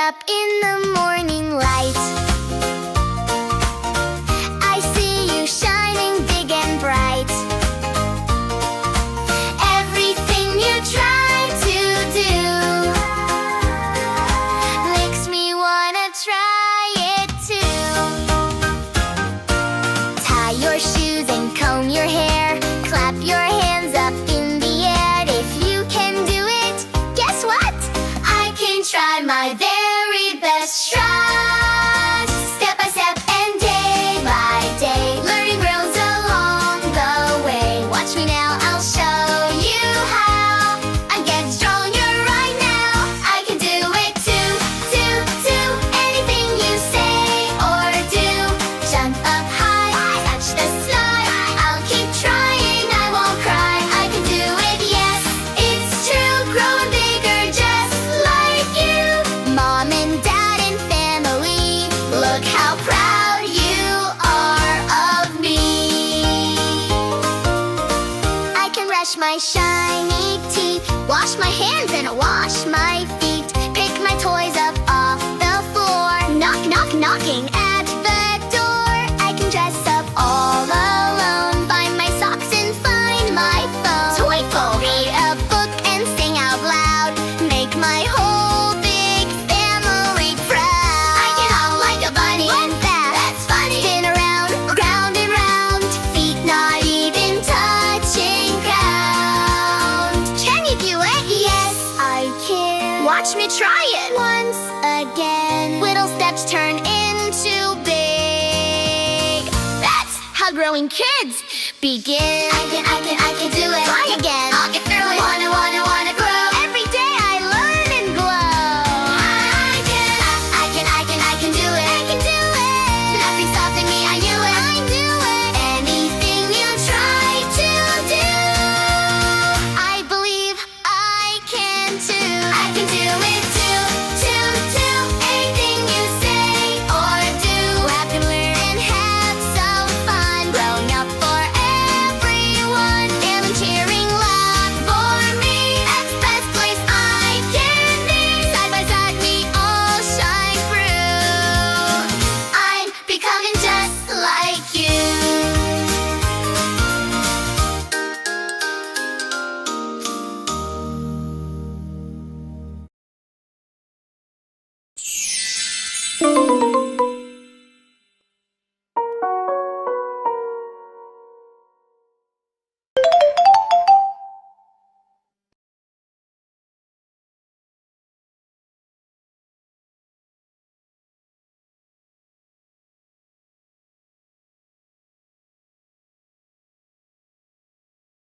up in the morning light. I see you shining big and bright. Everything you try to do makes me wanna try it too. Tie your shoes and comb your hair. Clap your hands up in the air. If you can do it, guess what? I can try my very best. Trust, step by step and day by day. Learning grows along the way. Watch me now, I'll show you how. I'm getting stronger right now. I can do it too, too, too. Anything you say or do. Jump up high, touch the sky. I'll keep trying, I won't cry. I can do it, yes, it's true. Growing bigger just like you. Mom and Dad and family, look how proud you are of me. I can brush my shiny teeth, wash my hands and wash my feet, pick my toys up off the floor. Knock, knock, knocking at the door. I can dress up all alone, find my socks and find my phone. Toyful, read a book and sing out loud, make my whole big family proud. I can hop like a bunny. What's that? That's funny. Spin around, round and round, feet not even touching ground. Can you do it? Yes, I can. Watch me try it once again. Little steps turn into big. That's how growing kids begin. I can do it.